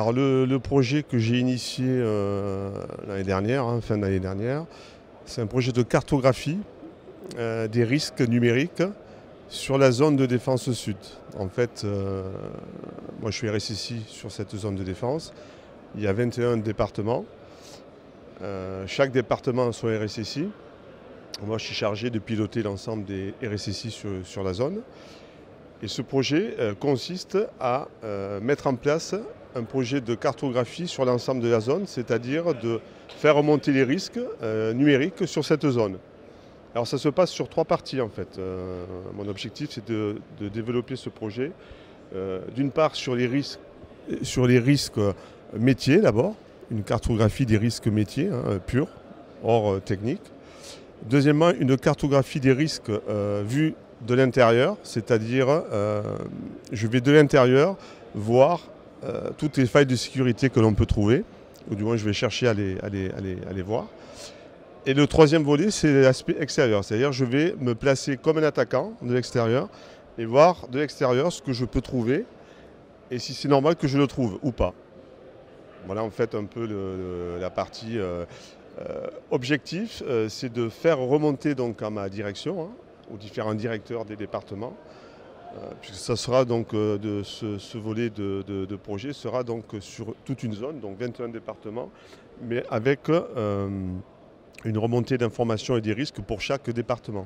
Alors le projet que j'ai initié l'année dernière, fin d'année dernière, c'est un projet de cartographie des risques numériques sur la zone de défense sud. En fait, moi je suis RSSI sur cette zone de défense. Il y a 21 départements. Chaque département a son RSSI. Moi je suis chargé de piloter l'ensemble des RSSI sur la zone. Et ce projet consiste à mettre en place un projet de cartographie sur l'ensemble de la zone, c'est-à-dire de faire remonter les risques numériques sur cette zone. Alors ça se passe sur 3 parties en fait. Mon objectif c'est de développer ce projet, d'une part sur les risques métiers d'abord, une cartographie des risques métiers purs, hors technique. Deuxièmement, une cartographie des risques vus de l'intérieur, c'est-à-dire je vais de l'intérieur voir toutes les failles de sécurité que l'on peut trouver, ou du moins je vais chercher à les voir. Et le troisième volet, c'est l'aspect extérieur, c'est-à-dire je vais me placer comme un attaquant de l'extérieur et voir de l'extérieur ce que je peux trouver et si c'est normal que je le trouve ou pas. Voilà en fait un peu la partie objectif, c'est de faire remonter donc à ma direction, aux différents directeurs des départements, puisque ça sera donc ce volet de projet sera donc sur toute une zone, donc 21 départements, mais avec une remontée d'informations et des risques pour chaque département,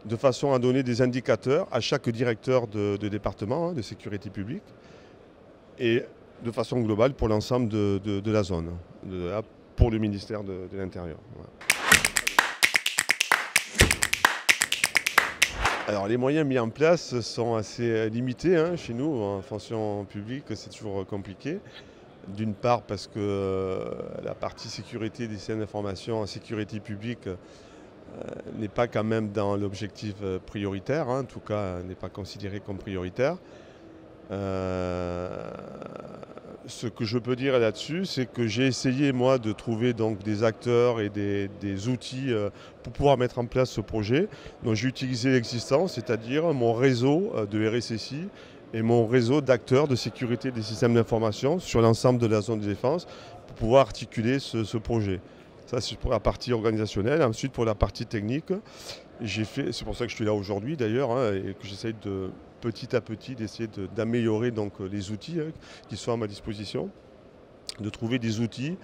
de façon à donner des indicateurs à chaque directeur de département de sécurité publique et de façon globale pour l'ensemble de la zone, pour le ministère de l'Intérieur. Voilà. Alors les moyens mis en place sont assez limités chez nous, en fonction publique c'est toujours compliqué. D'une part parce que la partie sécurité des systèmes d'information en sécurité publique n'est pas quand même dans l'objectif prioritaire, en tout cas n'est pas considéré comme prioritaire. Ce que je peux dire là-dessus, c'est que j'ai essayé moi de trouver donc des acteurs et des outils pour pouvoir mettre en place ce projet. Donc j'ai utilisé l'existant, c'est-à-dire mon réseau de RSSI et mon réseau d'acteurs de sécurité des systèmes d'information sur l'ensemble de la zone de défense pour pouvoir articuler ce projet. Ça c'est pour la partie organisationnelle. Ensuite pour la partie technique, c'est pour ça que je suis là aujourd'hui d'ailleurs et que j'essaye de petit à petit d'essayer d'améliorer donc les outils qui sont à ma disposition, de trouver des outils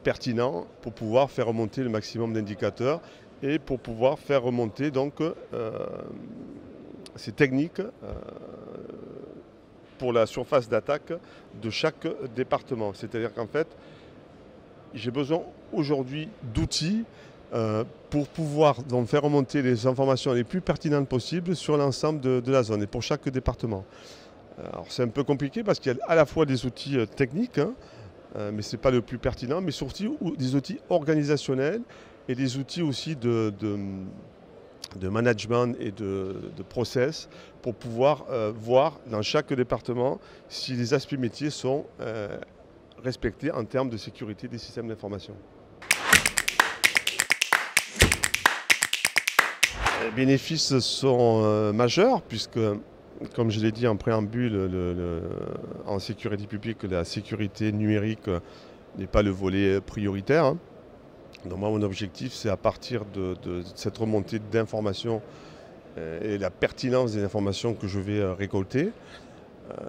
pertinents pour pouvoir faire remonter le maximum d'indicateurs et pour pouvoir faire remonter donc ces techniques pour la surface d'attaque de chaque département. C'est-à-dire qu'en fait, j'ai besoin aujourd'hui d'outils pour pouvoir donc faire remonter les informations les plus pertinentes possibles sur l'ensemble de la zone et pour chaque département. Alors c'est un peu compliqué parce qu'il y a à la fois des outils techniques, mais ce n'est pas le plus pertinent, mais surtout des outils organisationnels et des outils aussi de management et de process pour pouvoir voir dans chaque département si les aspects métiers sont respectés en termes de sécurité des systèmes d'information. Les bénéfices sont majeurs puisque, comme je l'ai dit en préambule, en sécurité publique, la sécurité numérique n'est pas le volet prioritaire. Donc moi, mon objectif, c'est à partir de cette remontée d'informations et la pertinence des informations que je vais récolter,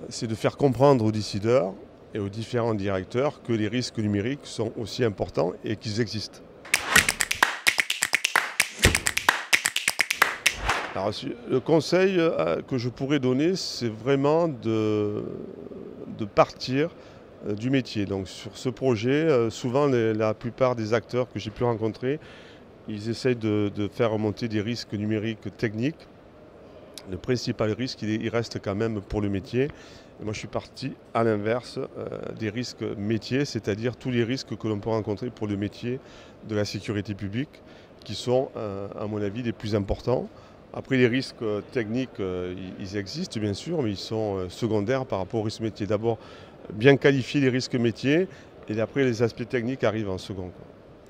c'est de faire comprendre aux décideurs et aux différents directeurs que les risques numériques sont aussi importants et qu'ils existent. Alors, le conseil que je pourrais donner, c'est vraiment de partir du métier. Donc sur ce projet, souvent la plupart des acteurs que j'ai pu rencontrer, ils essayent de faire remonter des risques numériques techniques. Le principal risque, il reste quand même pour le métier. Et moi, je suis parti à l'inverse des risques métiers, c'est-à-dire tous les risques que l'on peut rencontrer pour le métier de la sécurité publique, qui sont, à mon avis, les plus importants. Après, les risques techniques, ils existent bien sûr, mais ils sont secondaires par rapport aux risques métiers. D'abord, bien qualifier les risques métiers, et après, les aspects techniques arrivent en second.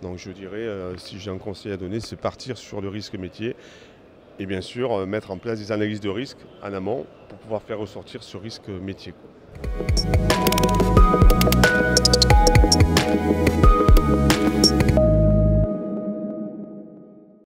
Donc je dirais, si j'ai un conseil à donner, c'est partir sur le risque métier et bien sûr mettre en place des analyses de risque en amont pour pouvoir faire ressortir ce risque métier, quoi.